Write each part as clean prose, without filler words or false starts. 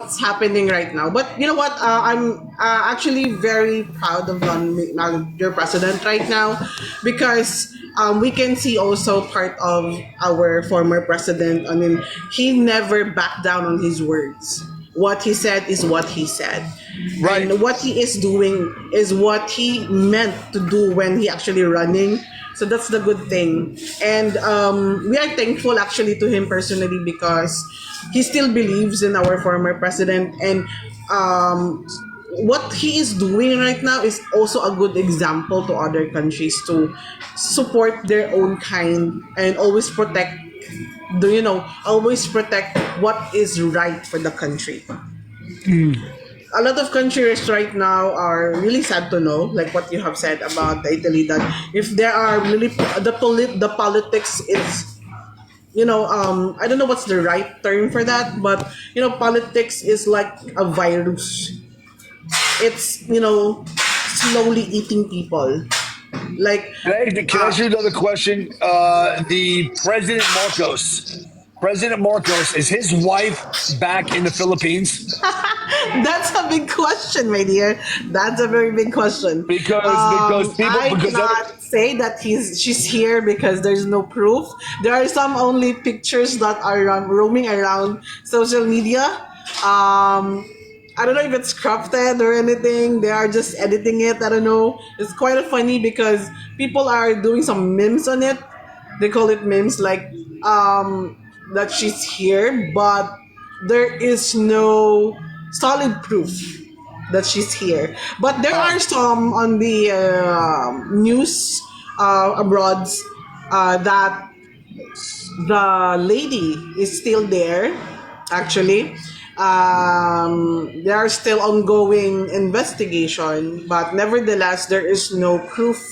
what's happening right now. But you know what? I'm actually very proud of your president right now because we can see also part of our former president. I mean, he never backed down on his words. What he said is what he said. Right. And what he is doing is what he meant to do when he actually running. So that's the good thing. And we are thankful actually to him personally because he still believes in our former president. And what he is doing right now is also a good example to other countries to support their own kind and always protect always protect what is right for the country. A lot of countries right now are really sad to know, like what you have said about Italy, that if there are really the politics is, I don't know what's the right term for that, but politics is like a virus. It's slowly eating people. Like Can I ask you another question? The President Marcos, is his wife back in the Philippines? that's a big question, my dear. That's a very big question. Because people I because every, cannot say that she's here because there's no proof. There are some only pictures that are roaming around social media. I don't know if it's crafted or anything. They are just editing it. I don't know. It's quite funny because people are doing some memes on it. They call it memes, like that she's here, but there is no solid proof that she's here. But there oh, are some on the news abroad that the lady is still there. Actually, there are still ongoing investigation, but nevertheless, there is no proof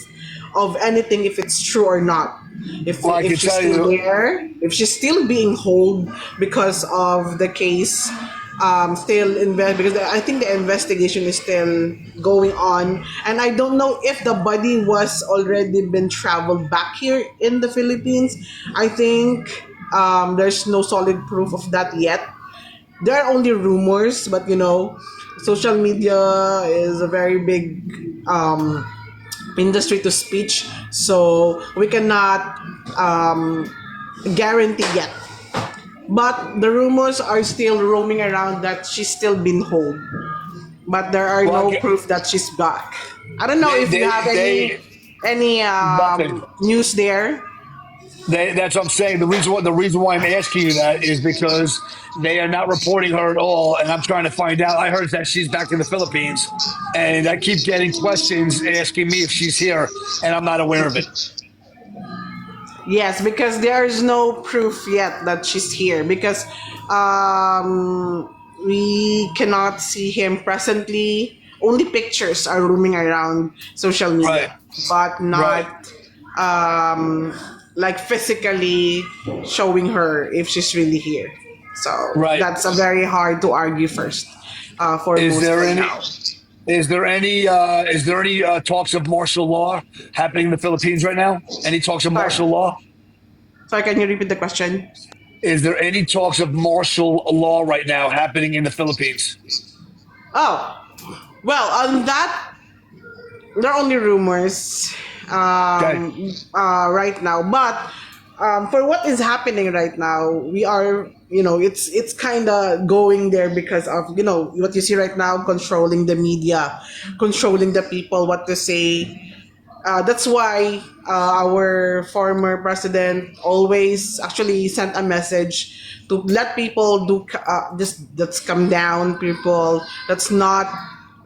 of anything if it's true or not. If well, I if can she's tell still you, there, if she's still being held because of the case, because I think the investigation is still going on, and I don't know if the body was already been traveled back here in the Philippines. I think there's no solid proof of that yet. There are only rumors, but social media is a very big industry to speech, so we cannot guarantee yet. But the rumors are still roaming around that she's still been held, but there are well, no proof that she's back. I don't know if you have they any nothing. news there. That's what I'm saying. The reason why I'm asking you that is because they are not reporting her at all, and I'm trying to find out. I heard that she's back in the Philippines, and I keep getting questions asking me if she's here, and I'm not aware of it. Yes, because there is no proof yet that she's here because we cannot see him presently. Only pictures are roaming around social Right, media, but right, not um, like physically showing her if she's really here. So right. that's a very hard to argue first, Is foremost there right any? now. Is there any talks of martial law happening in the Philippines right now? Any talks of Sorry, martial law? sorry, can you repeat the question? Is there any talks of martial law right now happening in the Philippines? Oh, well, on that there are only rumors Okay. right now, but for what is happening right now, we are it's kind of going there because of what you see right now, controlling the media, controlling the people, what to say. That's why our former president always actually sent a message to let people do just let's come down, people. Let's not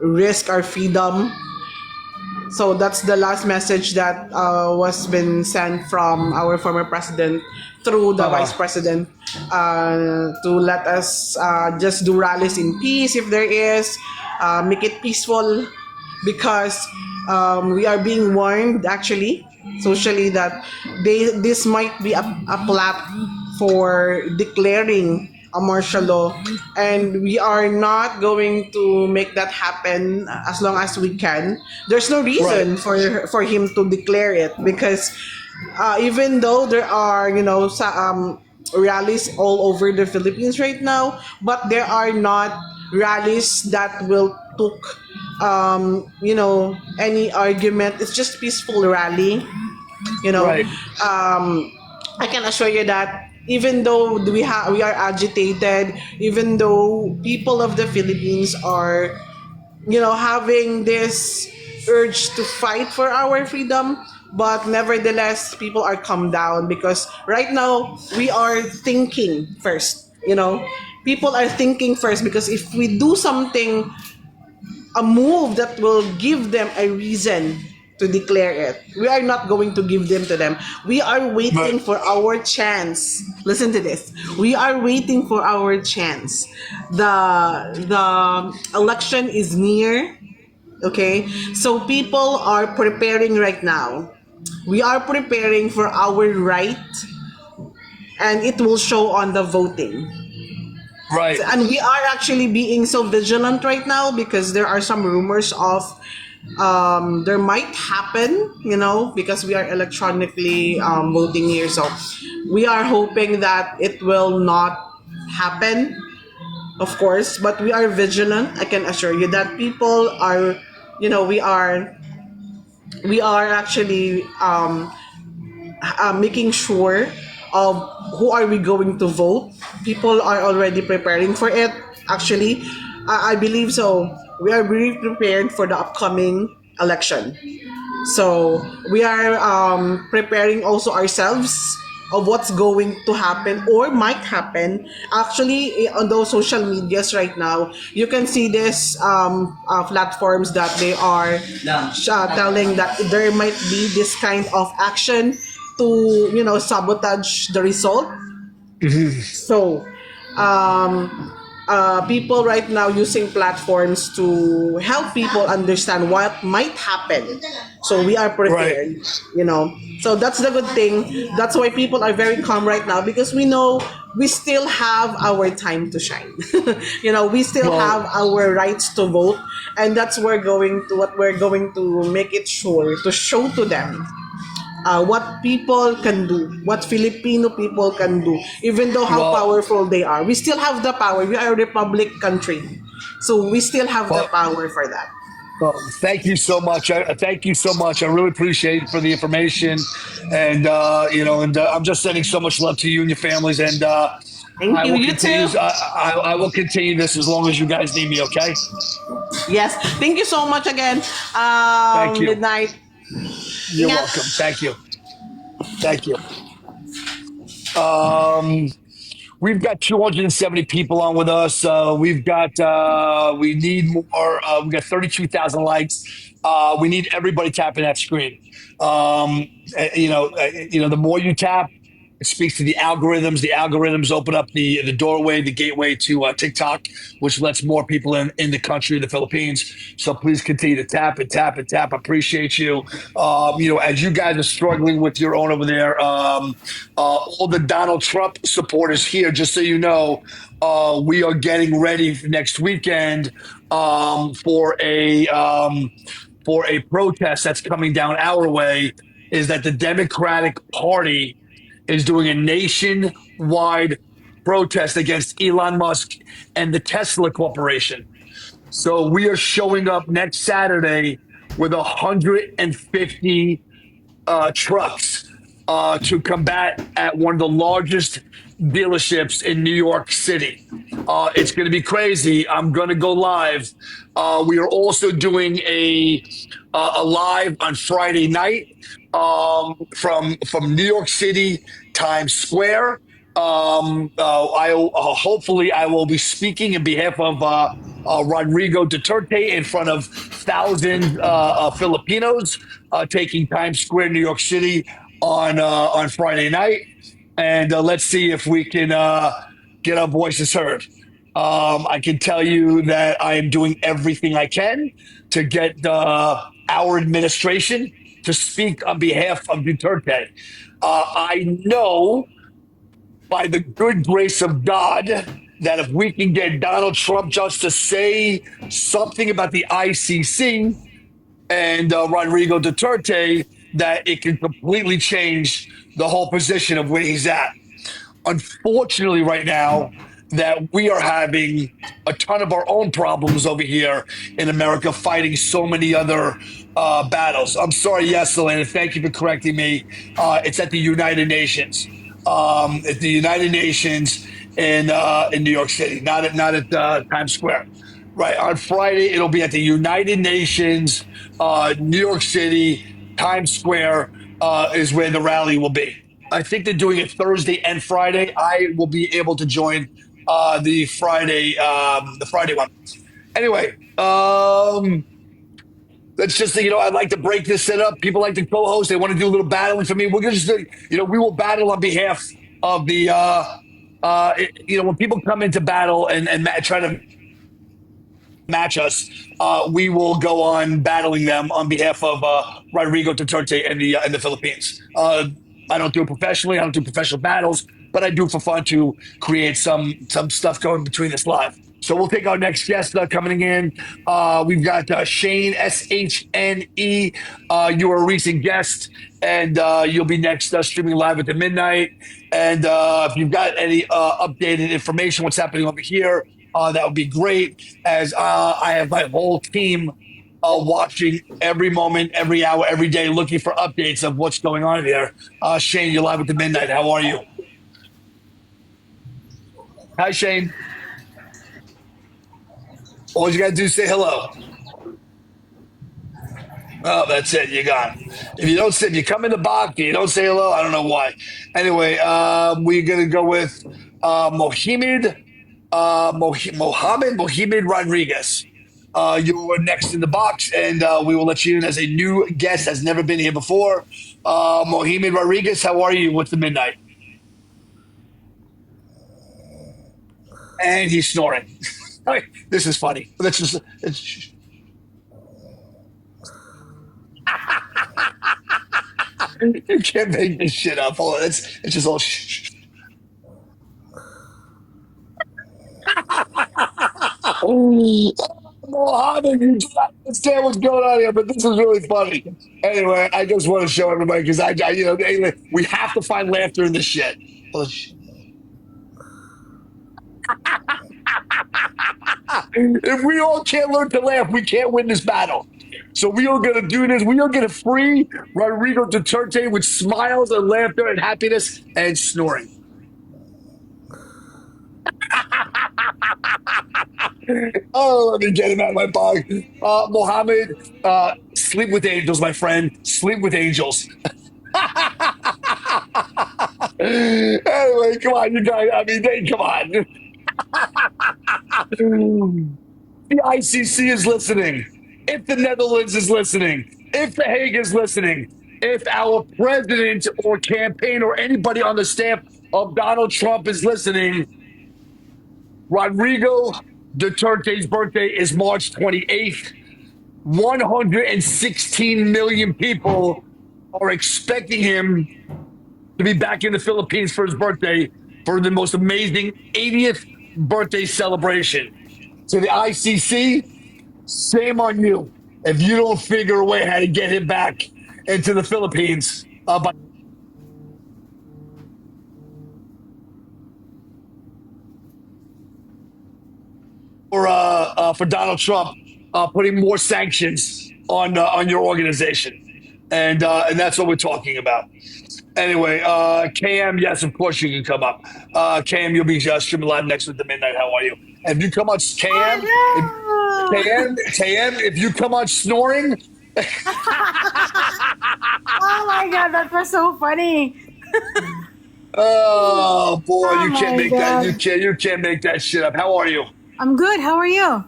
risk our freedom. So that's the last message that was been sent from our former president through the vice Uh, president to let us just do rallies in peace if there is, make it peaceful because we are being warned actually socially that this might be a plot for declaring a martial law, and we are not going to make that happen as long as we can. There's no right. reason for him to declare it because even though there are rallies all over the Philippines right now, but there are not. rallies that will took any argument. It's just peaceful rally, you know. Right. I can assure you that even though we are agitated, even though people of the Philippines are, having this urge to fight for our freedom, but nevertheless, people are calm down because right now we are thinking first. People are thinking first because if we do something, a move that will give them a reason to declare it, we are not going to give them to them. We are waiting Right. for our chance. Listen to this. We are waiting for our chance. The election is near. Okay, so people are preparing right now. We are preparing for our right, and it will show on the voting. Right. And we are actually being so vigilant right now because there are some rumors of there might happen, because we are electronically voting here. So we are hoping that it will not happen, of course, but we are vigilant. I can assure you that people are, we are actually making sure of who are we going to vote. People are already preparing for it. Actually, I believe so. We are very prepared for the upcoming election. So we are preparing also ourselves of what's going to happen or might happen. Actually, on those social medias right now, you can see this platforms that they are telling that there might be this kind of action to sabotage the result. So, people right now using platforms to help people understand what might happen. So we are Right. prepared, So that's the good thing. That's why people are very calm right now because we know we still have our time to shine. We still have Well, our rights to vote, and that's what we're going to make it sure to show to them what people can do, what Filipino people can do, even though how well, powerful they are. We still have the power. We are a republic country. So we still have the well, power for that. thank you so much. Thank you so much. I really appreciate it for the information, and I'm just sending so much love to you and your families. And Thank I you. will You continue. too. I will continue this as long as you guys need me. Okay. Yes. Thank you so much again. Thank you. Midnight. You're welcome. Ingat. Thank you. Thank you. Um, We've got 270 people on with us. We need more. We got 32,000 likes. We need everybody tapping that screen. The more you tap, it speaks to the algorithms. The algorithms open up the doorway, the gateway to TikTok, which lets more people in the country, the Philippines. So please continue to tap and tap and tap. Appreciate you. As you guys are struggling with your own over there, all the Donald Trump supporters here, just so you know, we are getting ready for next weekend for a protest that's coming down our way. Is that the Democratic Party is doing a nationwide protest against Elon Musk and the Tesla Corporation. So we are showing up next Saturday with 150 trucks to combat at one of the largest dealerships in New York City. It's going to be crazy. I'm going to go live. We are also doing a live on Friday night from New York City, Times Square. Hopefully I will be speaking in behalf of Rodrigo Duterte in front of thousands Filipinos taking Times Square, New York City on Friday night, and let's see if we can get our voices heard. I can tell you that I am doing everything I can to get our administration to speak on behalf of Duterte. I know by the good grace of God that if we can get Donald Trump just to say something about the ICC and Rodrigo Duterte, that it can completely change the whole position of where he's at. Unfortunately, right now, that we are having a ton of our own problems over here in America, fighting so many other battles. I'm sorry, yes, Elena. Thank you for correcting me. It's at the United Nations. At the United Nations in New York City, not at Times Square. Right on Friday, it'll be at the United Nations, New York City, Times Square is where the rally will be. I think they're doing it Thursday and Friday. I will be able to join the Friday one. Anyway, that's just I'd like to break this set up. People like to co-host. They want to do a little battling for me. We're gonna just we will battle on behalf of the when people come into battle and try to match us, we will go on battling them on behalf of Rodrigo Duterte and the Philippines. I don't do it professionally. I don't do professional battles, but I do for fun to create some stuff going between us live. So we'll take our next guest coming in. We've got Shane SHNE. You are a recent guest, and you'll be next streaming live at the midnight. And if you've got any updated information, what's happening over here, that would be great. As I have my whole team watching every moment, every hour, every day, looking for updates of what's going on here. Shane, you're live at the midnight. How are you? Hi, Shane. All you got to do is say hello. Oh, that's it. You're gone. If you come in the box and you don't say hello, I don't know why. Anyway, we're gonna go with Mohammed Rodriguez. You are next in the box, and we will let you in as a new guest that's never been here before. Mohammed Rodriguez, how are you? What's the midnight? And he's snoring. This is funny. That's just you can't make this shit up. Hold on, it's just all. Oh, Mohammed, you do not understand what's going on here, but this is really funny. Anyway, I just want to show everybody because we have to find laughter in this shit. If we all can't learn to laugh, we can't win this battle. So we are going to do this. We are going to free Rodrigo Duterte with smiles and laughter and happiness and snoring. Oh, let me get him out of my box. Mohammed, sleep with angels, my friend. Sleep with angels. Anyway, come on, you guys. Come on. The ICC is listening. If the Netherlands is listening, if The Hague is listening, if our president or campaign or anybody on the staff of Donald Trump is listening, Rodrigo Duterte's birthday is March 28th. 116 million people are expecting him to be back in the Philippines for his birthday for the most amazing 80th birthday celebration. So the ICC, shame on you if you don't figure a way how to get him back into the Philippines. For Donald Trump putting more sanctions on your organization, and that's what we're talking about. Anyway, KM, yes, of course you can come up. KM, you'll be streaming live next with the midnight. How are you? And if you come on KM, if you come on snoring. Oh my god, that was so funny. Oh boy, Oh you can't my make that. God. You can't make that shit up. How are you? I'm good. How are you?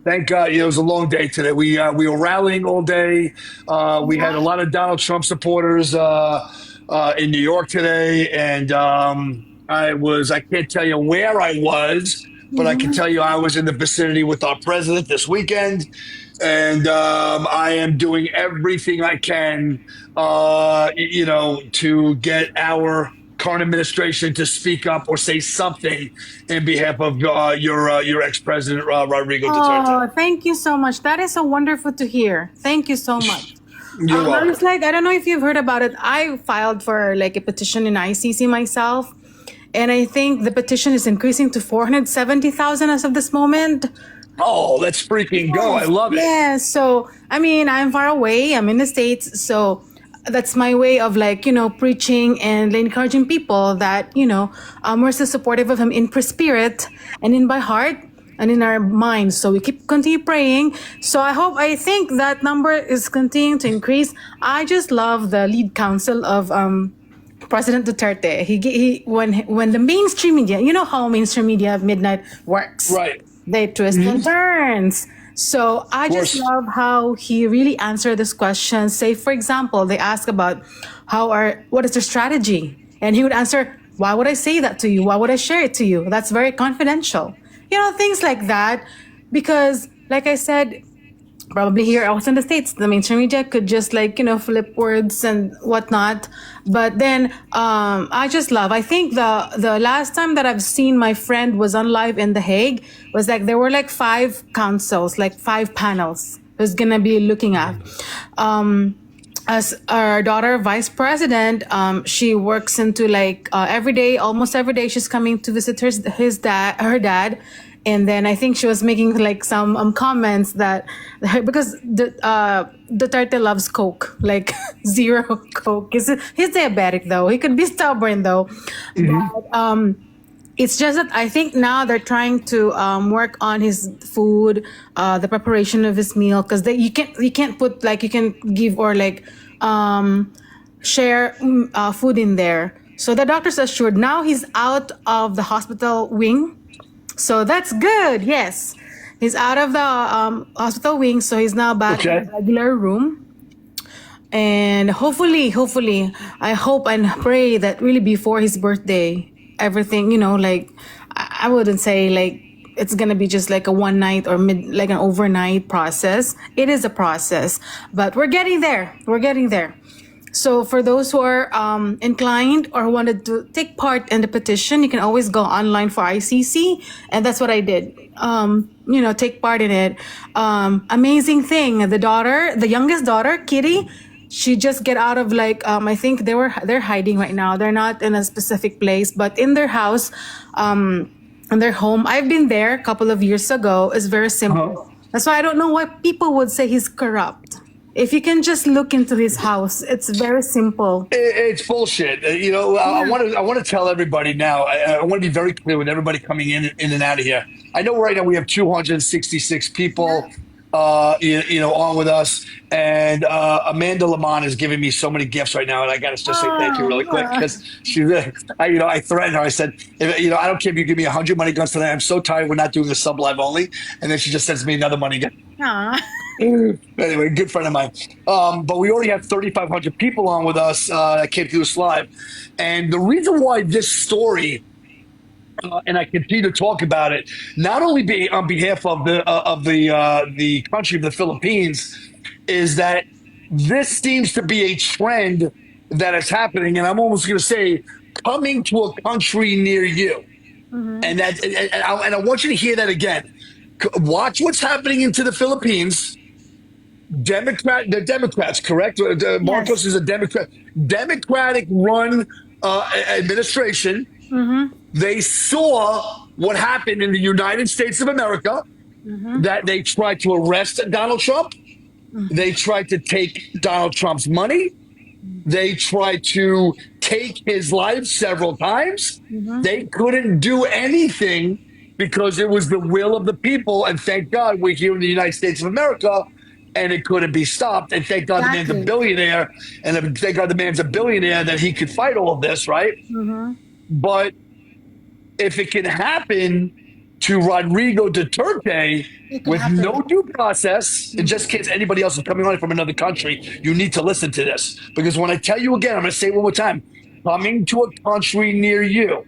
Thank God. It was a long day today. We were rallying all day. We had a lot of Donald Trump supporters in New York today, and I can't tell you where I was, but I can tell you I was in the vicinity with our president this weekend, and I am doing everything I can, to get our current administration to speak up or say something in behalf of your ex-president Rodrigo Duterte. Oh, thank you so much. That is so wonderful to hear. Thank you so much. You're welcome. It's like, I don't know if you've heard about it. I filed for like a petition in ICC myself. And I think the petition is increasing to 470,000 as of this moment. Oh, let's freaking go. I love it. Yeah. So, I mean, I'm far away. I'm in the States. So that's my way of like, preaching and encouraging people that, we're still supportive of him in spirit and in by heart and in our minds. So we continue praying. So I think that number is continuing to increase. I just love the lead counsel of, President Duterte. When the mainstream media, you know how mainstream media at midnight works. Right. They twist and turns. So I just course. love how he really answered this question. Say, for example, they ask about what is their strategy? And he would answer, why would I say that to you? Why would I share it to you? That's very confidential. Things like that. Because, like I said, probably here also in the States, the mainstream media could just flip words and whatnot. But then I think the last time that I've seen my friend was on live in The Hague was like there were like 5 councils, like 5 panels who's gonna be looking at. As our daughter vice president, she works into almost every day she's coming to visit her dad. And then I think she was making like some comments that because Duterte loves Coke, like zero Coke. He's diabetic though. He could be stubborn though. But, it's just that I think now they're trying to work on his food, the preparation of his meal, because you can't put you can give or share food in there. So the doctor's assured now he's out of the hospital wing. So that's good. Yes, he's out of the hospital wing, so he's now back in the regular room. And hopefully, I hope and pray that really before his birthday, everything, I wouldn't say it's gonna be just like a one night or an overnight process. It is a process, but we're getting there. So for those who are inclined or wanted to take part in the petition, you can always go online for ICC, and that's what I did. Take part in it. Amazing thing. The youngest daughter, Kitty, she just get out of I think they're hiding right now. They're not in a specific place, but in their house, in their home. I've been there a couple of years ago. It's very simple. That's why I don't know why people would say he's corrupt. If you can just look into his house, it's very simple. It's bullshit. I want to tell everybody now. I want to be very clear with everybody coming in and out of here. I know right now we have 266 people, on with us, and Amanda Lamont is giving me so many gifts right now, and I got to just say thank you really quick because I threatened her. I said, I don't care if you give me 100 money guns tonight. I'm so tired. We're not doing the sub live only, and then she just sends me another money gun. Anyway, good friend of mine. But we already have 3,500 people on with us that came through this live. And the reason why this story, and I continue to talk about it, not only be on behalf of the country of the Philippines, is that this seems to be a trend that is happening. And I'm almost going to say coming to a country near you. And I want you to hear that again. Watch what's happening into the Philippines. They're Democrats, correct? Marcos is a Democrat. Democratic run administration. They saw what happened in the United States of America, that they tried to arrest Donald Trump. They tried to take Donald Trump's money. They tried to take his life several times. They couldn't do anything because it was the will of the people. And thank God we're here in the United States of America, and it couldn't be stopped. And thank God the man's a billionaire, and thank God the man's a billionaire that he could fight all of this, right? But if it can happen to Rodrigo Duterte with no due process, and just in case anybody else is coming on from another country, you need to listen to this. Because when I tell you again, I'm going to say it one more time, coming to a country near you,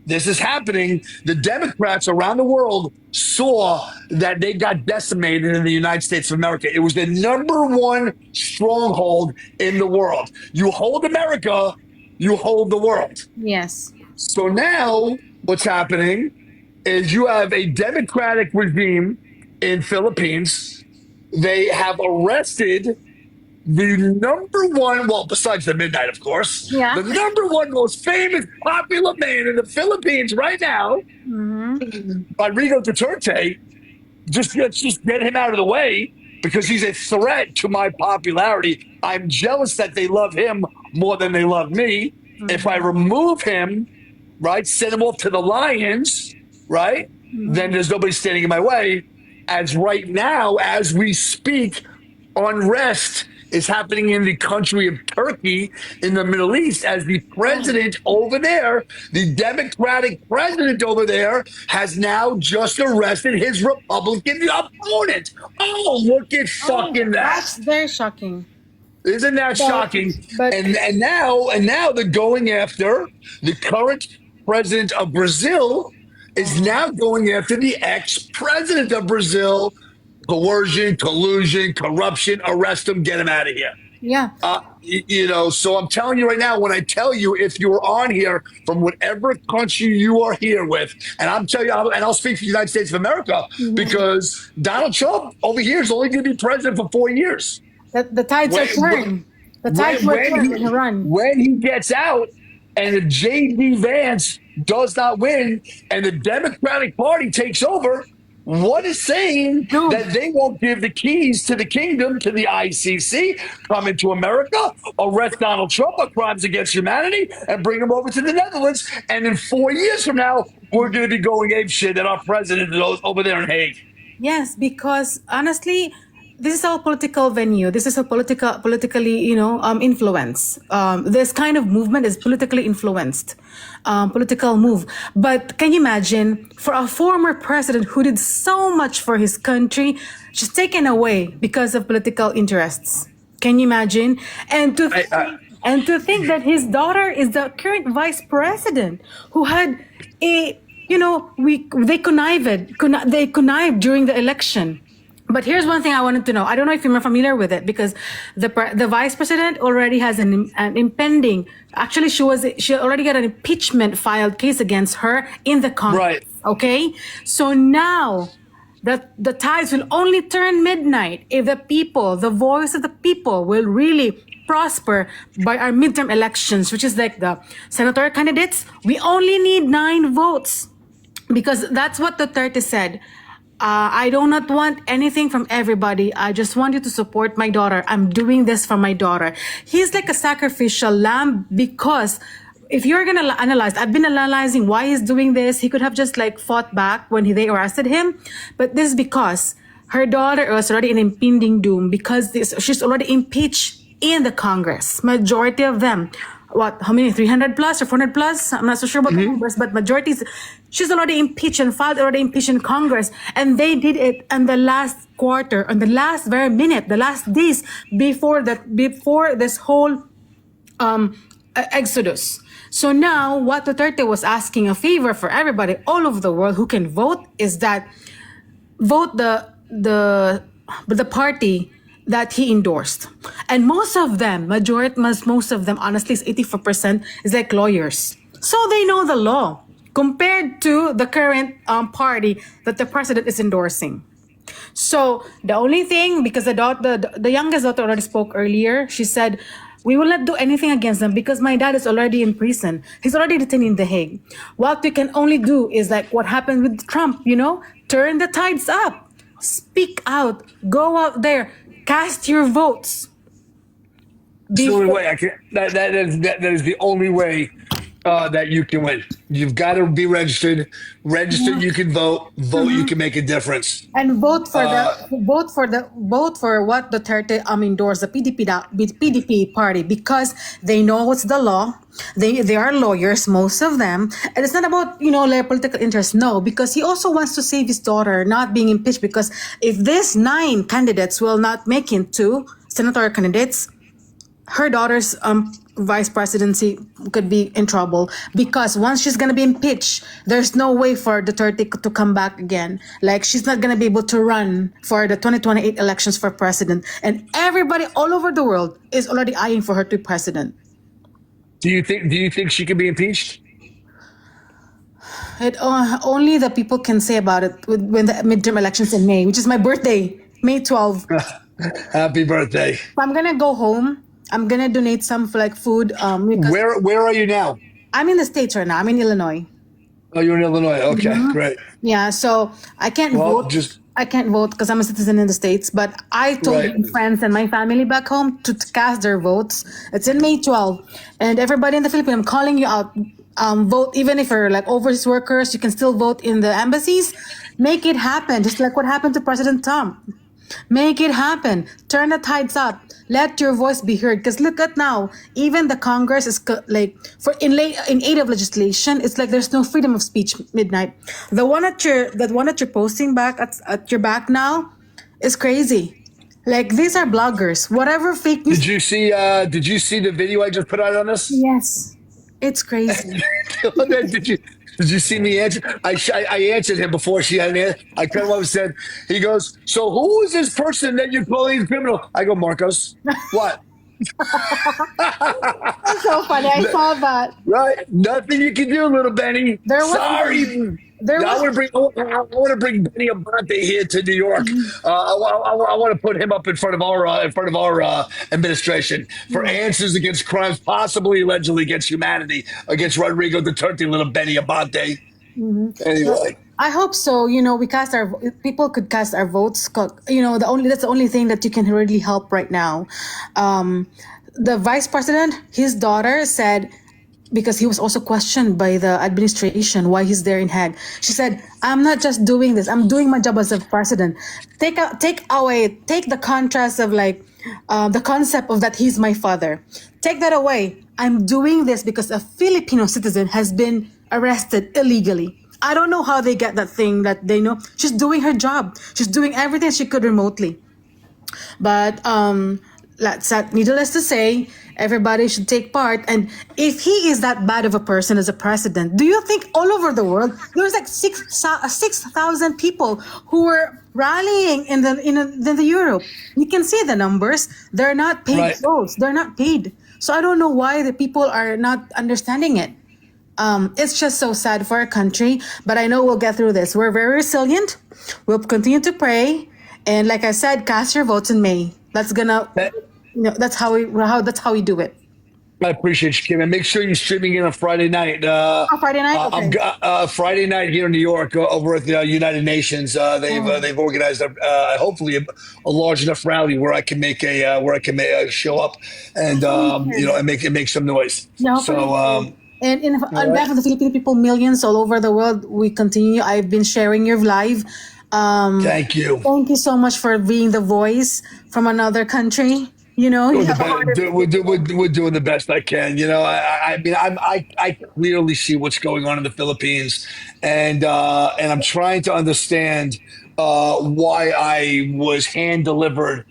this is happening. The Democrats around the world saw that they got decimated in the United States of America. It was the #1 stronghold in the world. You hold America, you hold the world. Yes. So now what's happening is you have a Democratic regime in Philippines. They have arrested the number one, well, besides the midnight, of course, Yeah. the number one most famous popular man in the Philippines right now, Rodrigo Duterte, let's just get him out of the way because he's a threat to my popularity. I'm jealous that they love him more than they love me. If I remove him, right, send him off to the Lions, right, then there's nobody standing in my way. As right now, as we speak, unrest is happening in the country of Turkey in the Middle East as the president over there, the Democratic president over there, has now just arrested his Republican opponent. Oh, look at fucking that. That's very shocking. Isn't that But shocking? but And now they're going after the current president of Brazil is now going after the ex-president of Brazil. Coercion, collusion, corruption, arrest him, get him out of here. yeah, So I'm telling you right now, when I tell you, if you're on here from whatever country you are here with, and I'm telling you, and I'll speak for the United States of America, because Donald Trump over here is only going to be president for 4 years. the tides are turned. The tides were turned in Iran. When he gets out and the J.D. Vance does not win and the Democratic Party takes over, what is saying Dude. that they won't give the keys to the kingdom to the ICC, come into America, arrest Donald Trump on crimes against humanity, and bring him over to the Netherlands? And in 4 years from now, we're going to be going ape shit that our president is over there in Hague. Yes, because honestly, this is a political venue. This is a politically, influence. This kind of movement is politically influenced, political move. But can you imagine for a former president who did so much for his country, just taken away because of political interests? Can you imagine? And to think that his daughter is the current vice president who had they connived during the election. But here's one thing I wanted to know. I don't know if you're familiar with it, because the vice president already has an impending. Actually, she already got an impeachment filed case against her in the Congress. Right. Okay, so now the tides will only turn midnight if the voice of the people, will really prosper by our midterm elections, which is like the senator candidates. We only need 9 votes, because that's what Duterte said. I do not want anything from everybody. I just want you to support my daughter. I'm doing this for my daughter. He's like a sacrificial lamb, because if you're going to analyze, I've been analyzing why he's doing this. He could have just fought back when they arrested him. But this is because her daughter was already in impending doom, because she's already impeached in the Congress. Majority of them. How many? 300 plus or 400 plus? I'm not so sure about the numbers, but majority, she's already impeached and filed already impeached in Congress. And they did it in the last quarter, on the last very minute, the last days before this whole exodus. So now what Duterte was asking a favor for everybody all over the world who can vote is that vote the party that he endorsed. And most of them, most of them, honestly, is 84% is like lawyers. So they know the law compared to the current party that the president is endorsing. So the only thing, because the youngest daughter already spoke earlier, she said, we will not do anything against them because my dad is already in prison. He's already detained in The Hague. What we can only do is like what happened with Trump, turn the tides up. Speak out. Go out there. Cast your votes. It's the only way I can. That is the only way that you can win. You've got to be registered. Registered, you can vote. Vote, you can make a difference. And vote for what Duterte endorsed, the PDP party, because they know what's the law. They are lawyers, most of them, and it's not about their political interest. No, because he also wants to save his daughter not being impeached. Because if these 9 candidates will not make it to senatorial candidates, her daughter's vice presidency could be in trouble, because once she's going to be impeached, there's no way for Duterte to come back again. Like, she's not going to be able to run for the 2028 elections for president. And everybody all over the world is already eyeing for her to be president. Do you think she can be impeached? Only the people can say about it when the midterm elections in May, which is my birthday, May 12. Happy birthday. I'm gonna go home. I'm gonna donate some for like food. Because Where are you now? I'm in the States right now. I'm in Illinois. Oh, you're in Illinois. Okay, great. Yeah, so I can't Well, vote. just I can't vote because I'm a citizen in the States, but I told right. my friends and my family back home to cast their votes. It's in May 12th. And everybody in the Philippines, I'm calling you out. Vote, even if you're like overseas workers, you can still vote in the embassies. Make it happen, just like what happened to President Trump. Make it happen. Turn the tides up. Let your voice be heard. Because look at now, even the Congress is like for in aid of legislation. It's like there's no freedom of speech. Midnight. The one that you're posting back at your back now is crazy. Like these are bloggers. Whatever fake news. Did you see the video I just put out on this? Yes, it's crazy. Did you see me answer? I answered him before she had an answer. I cut him up and said, he goes, so who is this person that you're calling a criminal? I go, Marcos. What? That's so funny. I saw that. Right? Nothing you can do, little Benny. There was Sorry. there I was want to bring Benny Abante here to New York. I want to put him up in front of our administration for answers against crimes, possibly allegedly against humanity, against Rodrigo Duterte, little Benny Abante. Anyway, I hope so. We cast our people could cast our votes. That's the only thing that you can really help right now. The vice president, his daughter said, because he was also questioned by the administration why he's there in Hague. She said, "I'm not just doing this. I'm doing my job as a president. Take the contrast of like the concept of that he's my father. Take that away. I'm doing this because a Filipino citizen has been arrested illegally. I don't know how they get that thing that they know. She's doing her job. She's doing everything she could remotely. But needless to say, everybody should take part. And if he is that bad of a person as a president, do you think all over the world there was like 6,000 people who were rallying in the Europe? You can see the numbers. They're not paid right. clothes. They're not paid. So I don't know why the people are not understanding it. It's just so sad for our country, but I know we'll get through this. We're very resilient. We'll continue to pray, and like I said, cast your votes in May. That's that's how we do it. I appreciate you, Kim. And make sure you're streaming in on Friday night. Friday night, okay. Friday night here in New York over at the United Nations. They've organized hopefully a large enough rally where I can show up and and make some noise. Yeah, So. And on behalf of the Filipino people, millions all over the world, we continue. I've been sharing your live. Thank you. Thank you so much for being the voice from another country. We're doing the best I can. I clearly see what's going on in the Philippines, and I'm trying to understand why I was hand delivered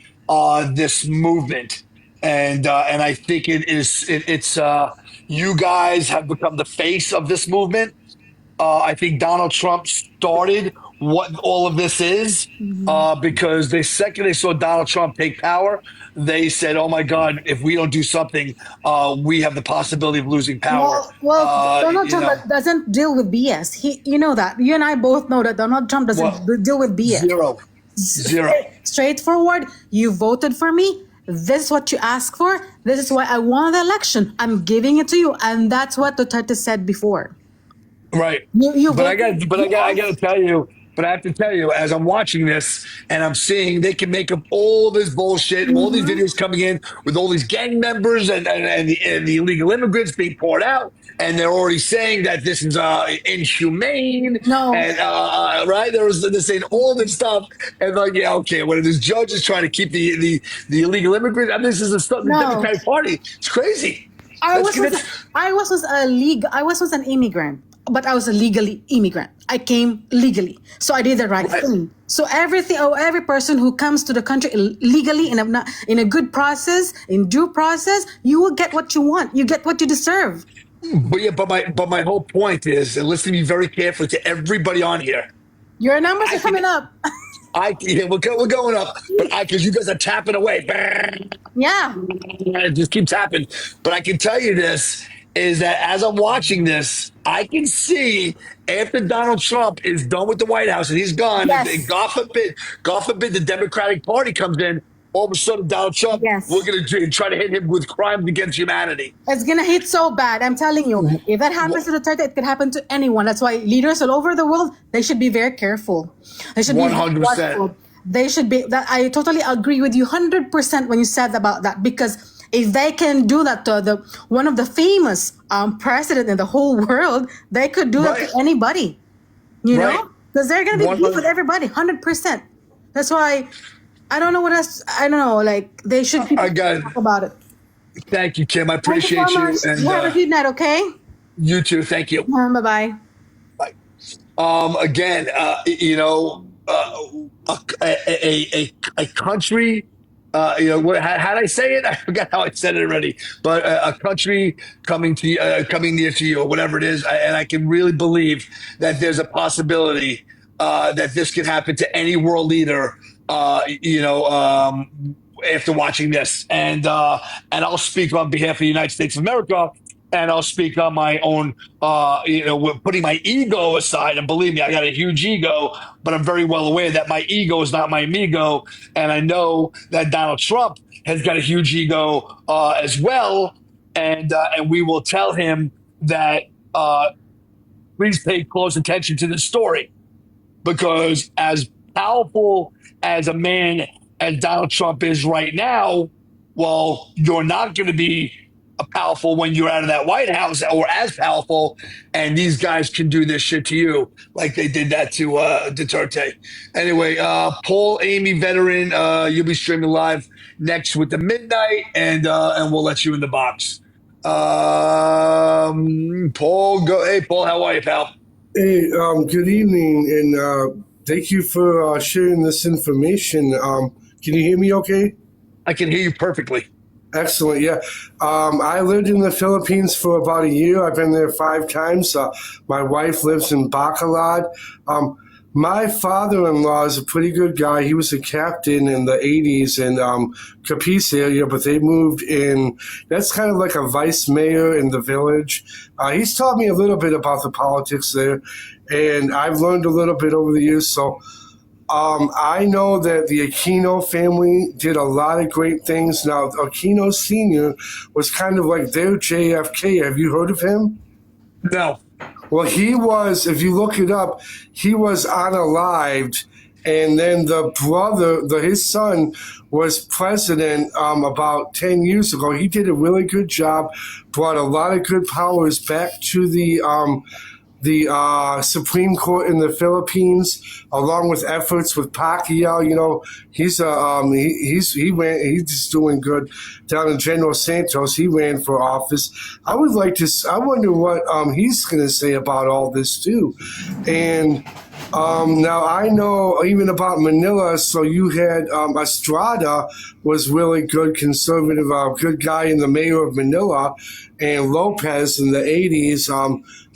this movement, and I think it's you guys have become the face of this movement. I think Donald Trump started what all of this is because the second they saw Donald Trump take power, they said, "Oh my God, if we don't do something, we have the possibility of losing power." Donald Trump doesn't deal with BS. You know that. You and I both know that Donald Trump doesn't deal with BS. Zero. Straightforward. You voted for me. This is what you asked for. This is why I won the election. I'm giving it to you, and that's what Duterte said before. Right. I got to tell you. But I have to tell you, as I'm watching this and I'm seeing they can make up all this bullshit, and all these videos coming in with all these gang members and the illegal immigrants being poured out, and they're already saying that this is inhumane. No. And right, they're saying all this stuff, and like, yeah, okay, when this judge is trying to keep the illegal immigrants, I mean, this is the Democratic Party. It's crazy. I was once an immigrant, but I was a legally immigrant. I came legally, so I did the right thing. So every person who comes to the country legally in a good process, in due process, you will get what you want. You get what you deserve. But my whole point is, and listen to me very carefully to everybody on here. Your numbers are coming up. We're going up, but because you guys are tapping away. Yeah. It just keeps happening. But I can tell you this is that as I'm watching this, I can see after Donald Trump is done with the White House and he's gone, Yes. and God forbid the Democratic Party comes in, all of a sudden Donald Trump, we're Yes. going to try to hit him with crimes against humanity. It's gonna hit so bad. I'm telling you. If that happens to Duterte, it could happen to anyone. That's why leaders all over the world, they should be very careful. They should be very 100%. watchful. They should be that I totally agree with you 100% when you said about that, because if they can do that to the one of the famous president in the whole world, they could do that Right. to anybody. You Right. know? Because they're gonna be beef 100 with everybody, 100%. That's why I don't know what else. I don't know. Like they should people I got it. talk about it. Thank you, Kim. I Thank you so appreciate you. much. And You have a good night. Okay. you too. Thank you. Bye bye. Bye. Again, a country, how did I say it? I forgot how I said it already. But a country coming near to you, or whatever it is, and I can really believe that there's a possibility that this could happen to any world leader. After watching this, and I'll speak on behalf of the United States of America. And I'll speak on my own, putting my ego aside. And believe me, I got a huge ego, but I'm very well aware that my ego is not my amigo. And I know that Donald Trump has got a huge ego as well. And we will tell him that please pay close attention to this story, because as powerful as a man as Donald Trump is right now, well, you're not going to be powerful when you're out of that White House, or as powerful, and these guys can do this shit to you like they did that to Duterte. Anyway, Paul, Amy, veteran, you'll be streaming live next with the midnight, and we'll let you in the box. Paul, go. Hey, Paul, how are you, pal? Hey, good evening, and thank you for sharing this information. Can you hear me okay? I can hear you perfectly. Excellent, yeah. I lived in the Philippines for about a year. I've been there 5 times. My wife lives in Bacolod. My father-in-law is a pretty good guy. He was a captain in the 80s in Capiz area, but they moved in. That's kind of like a vice mayor in the village. He's taught me a little bit about the politics there, and I've learned a little bit over the years. So I know that the Aquino family did a lot of great things. Now, Aquino Sr. was kind of like their JFK. Have you heard of him? No. Well, he was, if you look it up, he was unalived. And then the brother, his son, was president about 10 years ago. He did a really good job, brought a lot of good powers back to the Supreme Court in the Philippines, along with efforts with Pacquiao. You know, he's just doing good down in General Santos. He ran for office. I wonder what he's going to say about all this too. And now I know even about Manila. So you had Estrada was really good, conservative, good guy in the mayor of Manila, and Lopez in the 80s.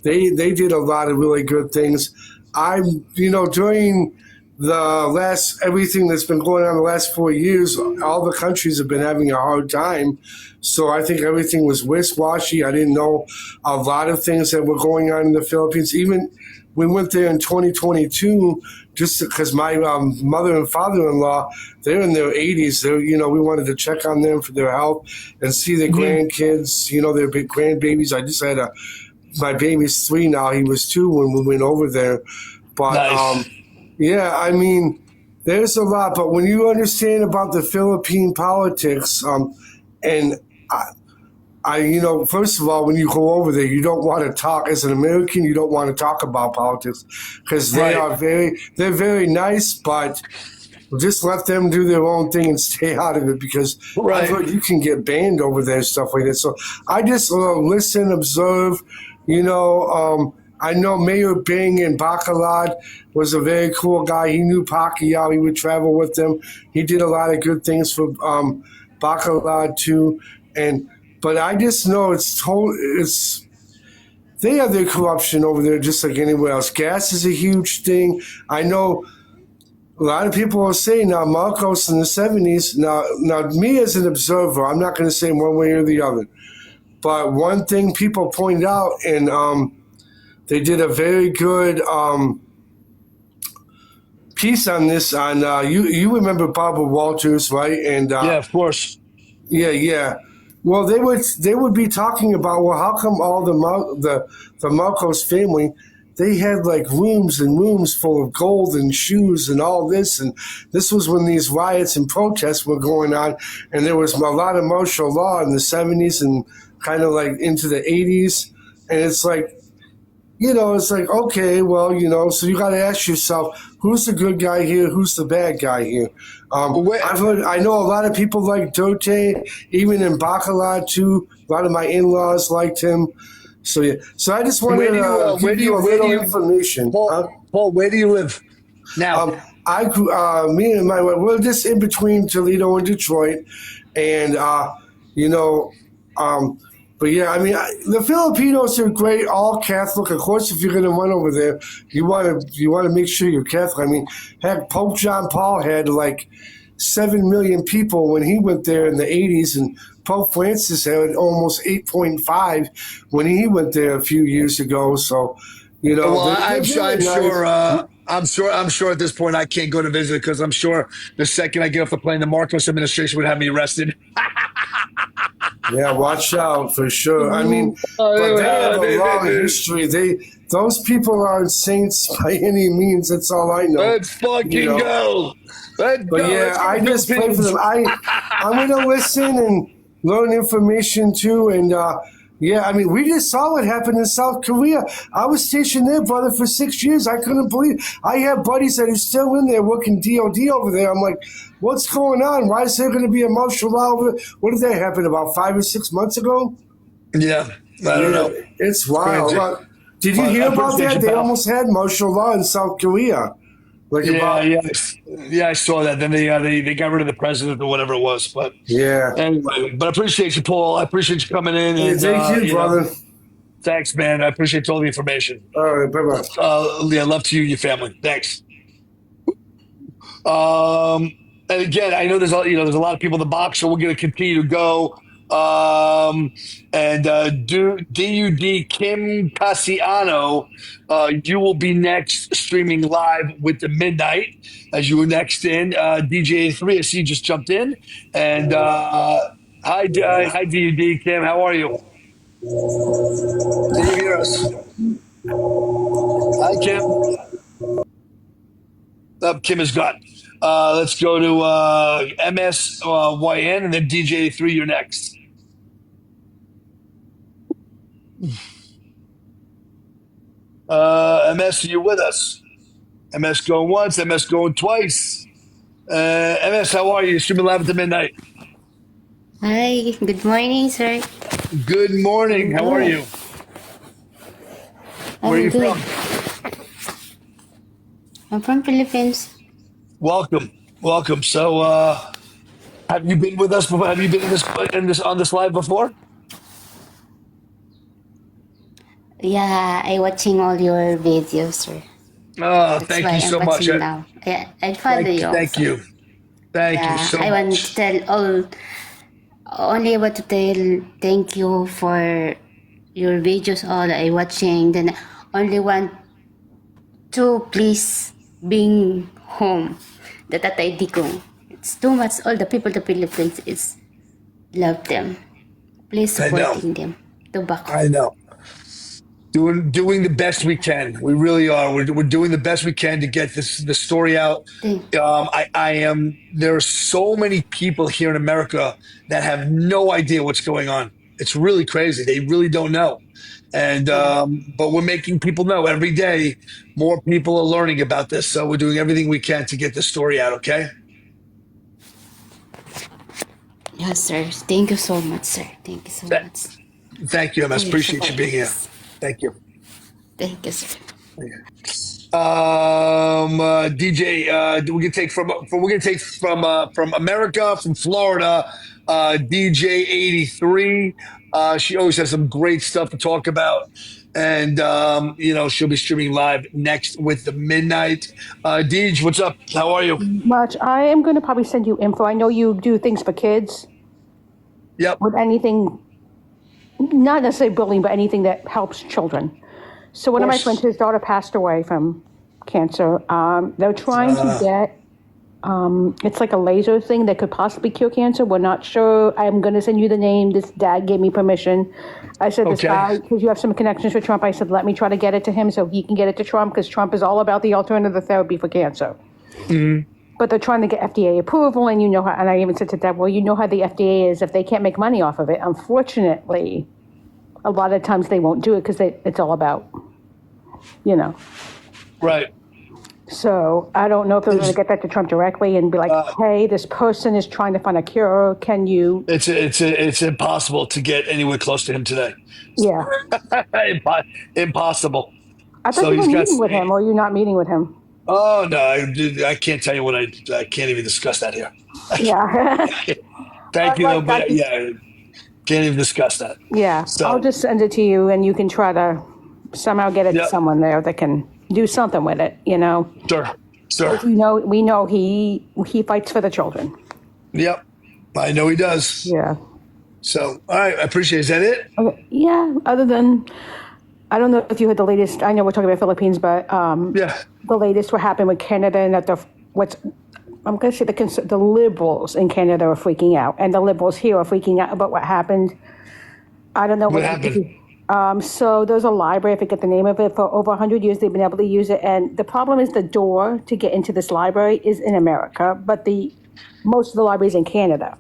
They did a lot of really good things. During everything that's been going on the last 4 years, all the countries have been having a hard time. So I think everything was wishy-washy. I didn't know a lot of things that were going on in the Philippines. Even we went there in 2022 just because my mother and father-in-law, they're in their 80s. We wanted to check on them for their health and see their grandkids, their big grandbabies. I just had my baby's 3 now. He was 2 when we went over there. But, Nice. there's a lot. But when you understand about the Philippine politics, and first of all, when you go over there, you don't want to talk. As an American, you don't want to talk about politics because they're very nice, but just let them do their own thing and stay out of it, because I've heard you can get banned over there and stuff like that. So I just listen, observe. I know Mayor Bing in Bacolod was a very cool guy. He knew Pacquiao. He would travel with them. He did a lot of good things for Bacolod too. But I just know they have their corruption over there just like anywhere else. Gas is a huge thing. I know a lot of people are saying now Marcos in the 70s. Now me as an observer, I'm not going to say one way or the other. But one thing people pointed out, and they did a very good piece on this on you remember Barbara Walters, right? And Yeah, of course. yeah. Well, they would be talking about, well, how come all the Marcos family, they had like rooms and rooms full of gold and shoes and all this, and this was when these riots and protests were going on, and there was a lot of martial law in the 70s and kind of like into the 80s, and it's like, it's like, okay, well, so you got to ask yourself, who's the good guy here? Who's the bad guy here? I know a lot of people like Dote, even in Bacala too. A lot of my in-laws liked him. So yeah. So I just wanted to give you a little information. Paul, where do you live now? I grew. Me and my wife, we're just in between Toledo and Detroit, and but yeah, I mean, the Filipinos are great, all Catholic. Of course, if you're going to run over there, you want to make sure you're Catholic. I mean, heck, Pope John Paul had like 7 million people when he went there in the 80s, and Pope Francis had almost 8.5 when he went there a few years ago. So, Well, they're really nice. I'm sure at this point I can't go to visit because I'm sure the second I get off the plane, the Marcos administration would have me arrested. Yeah, watch out for sure. I mean, but they have a long history. Those people aren't saints by any means. That's all I know. Let's fucking go. But yeah, I just pray for them. I'm going to listen and learn information too. And yeah, I mean, we just saw what happened in South Korea. I was stationed there, brother, for 6 years. I couldn't believe it. I have buddies that are still in there working DOD over there. I'm like, what's going on? Why is there going to be a martial law over there? What did that happen, about 5 or 6 months ago? Yeah, I don't know. It's wild. Did you hear about that? They almost had martial law in South Korea. Yeah, I saw that. Then they got rid of the president or whatever it was. But yeah, anyway, but I appreciate you, Paul. I appreciate you coming in. And, thank you, brother. Thanks, man. I appreciate all the information. All right, bye-bye. Yeah, love to you and your family. Thanks. And again, I know there's a lot of people in the box, so we're going to continue to go. And DUD Kim Cassiano, you will be next streaming live with the Midnight as you were next in. DJ3, I see you just jumped in. And hi, DUD Kim, how are you? Can you hear us? Hi, Kim. Kim is gone. Let's go to MSYN and then DJ3, you're next. MS, you with us? MS going once, MS going twice. MS, how are you? Streaming live at the Midnight. Hi, good morning, sir. Good morning. How are you? Where are you good. from? I'm from Philippines. Welcome. So, have you been with us before? Have you been on this live before? Yeah, I watching all your videos, sir. Oh, That's thank why you so I'm much. watching now. Yeah, I follow you. Thank you. Thank you so I want much. to tell only want to tell thank you for your videos. All I watching. Then only want to please being home. The Tatay Digong. It's too much. All the people, the Philippines is love them. Please supporting them. Tobacco. I know. Doing the best we can. We really are. We're doing the best we can to get the story out. There are so many people here in America that have no idea what's going on. It's really crazy. They really don't know. And but we're making people know every day. More people are learning about this, so we're doing everything we can to get the story out. Okay. Yes, sir. Thank you so much, sir. Thank you so much. Thank you, MS. Appreciate you being here. Thank you. Thank you, sir. DJ, we're gonna take from America, from Florida, DJ83. She always has some great stuff to talk about, and she'll be streaming live next with the Midnight. DJ, what's up? How are you? Much. I am going to probably send you info. I know you do things for kids. Yep. With anything, not necessarily bullying, but anything that helps children. So one of my friends, his daughter passed away from cancer. They're trying to get, it's like a laser thing that could possibly cure cancer. We're not sure. I'm going to send you the name. This dad gave me permission. I said, this Okay. guy, because you have some connections with Trump, I said, let me try to get it to him so he can get it to Trump, because Trump is all about the alternative therapy for cancer. But they're trying to get FDA approval, and you know how, and I even said to Deb, well, you know how the FDA is if they can't make money off of it. Unfortunately, a lot of times they won't do it because it's all about, you know. Right. So I don't know if they're going to get that to Trump directly and be like, hey, this person is trying to find a cure. Can you? It's impossible to get anywhere close to him today. Yeah. Impossible. I thought So you were he's got. meeting with him, or you're not meeting with him. Oh no, I can't tell you what I can't even discuss that here. Yeah. Thank you, though, Like, but yeah, can't even discuss that. yeah. So I'll just send it to you, and you can try to somehow get it to Yep. someone there that can do something with it, you know? sure. We know he fights for the children. Yep, I know he does. Yeah. So all right, I appreciate it. Is that it? Okay. Yeah. Other than, I don't know if you heard the latest. I know we're talking about Philippines, but Yeah. the latest what happened with Canada, and that I'm going to say the liberals in Canada are freaking out, and the liberals here are freaking out about what happened. I don't know What happened? So there's a library, I forget the name of it, for over 100 years they've been able to use it, and the problem is the door to get into this library is in America, but most of the library is in Canada.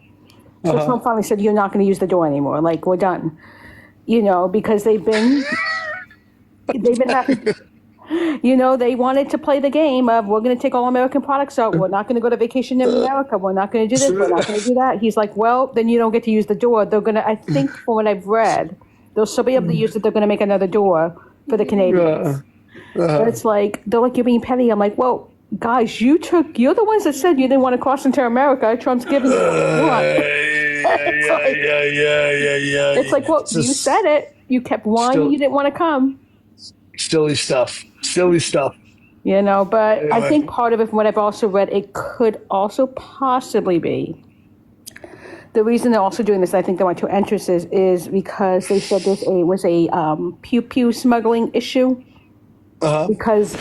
So Trump finally said, you're not going to use the door anymore. Like, we're done. You know, because they've been having, you know, they wanted to play the game of, we're going to take all American products out. We're not going to go to vacation in America. We're not going to do this. We're not going to do that. He's like, well, then you don't get to use the door. They're going to, I think from what I've read, they'll still be able to use it. They're going to make another door for the Canadians. But it's like, they're like, you're being petty. I'm like, well, guys, you're the ones that said you didn't want to cross into America. Trump's giving you what you want. It's like, well, you said it. You kept whining. You didn't want to come. Silly stuff. You know, but I Anyway. think part of it, from what I've also read, it could also possibly be the reason they're also doing this. I think they want to entrances is because they said this was a pew pew smuggling issue because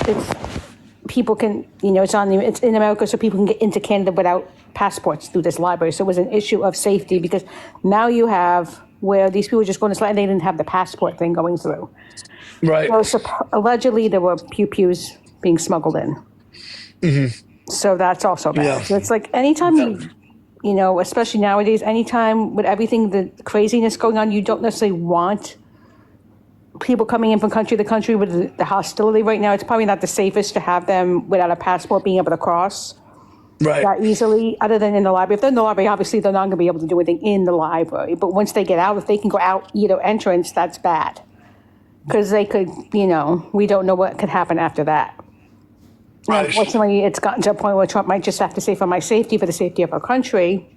people can, you know, it's in America, so people can get into Canada without passports through this library. So it was an issue of safety because now you have where these people just going to slide and they didn't have the passport thing going through. Right. So allegedly there were pew pews being smuggled in. So that's also bad. Yeah. So it's like anytime you know, especially nowadays, anytime with everything, the craziness going on, you don't necessarily want people coming in from country to country with the hostility right now. It's probably not the safest to have them without a passport being able to cross Right. that easily, other than in the library. If they're in the library, obviously they're not going to be able to do anything in the library. But once they get out, if they can go out either entrance, that's bad. Because they could, you know, we don't know what could happen after that. Right. Unfortunately, it's gotten to a point where Trump might just have to say, for my safety, for the safety of our country,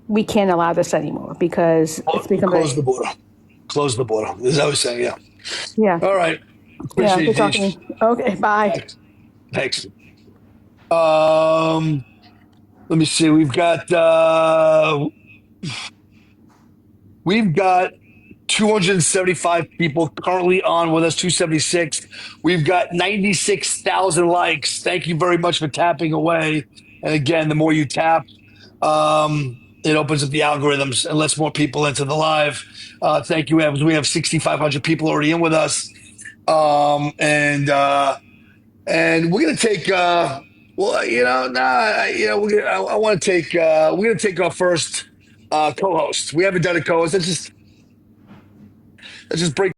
we can't allow this anymore because it's become Close the border. Close the border. This is how he's saying, yeah. Yeah. All right. Yeah. Appreciate Good it, talking Deej. to you. Okay. Bye. Thanks. Let me see. We've got 275 people currently on with us, 276. We've got 96,000 likes. Thank you very much for tapping away. And again, the more you tap, it opens up the algorithms and lets more people into the live. Thank you, Evans. We have 6,500 people already in with us. And we're gonna take well, you know, I want to take we're gonna take our first co-host. We haven't done a co-host. Let's just break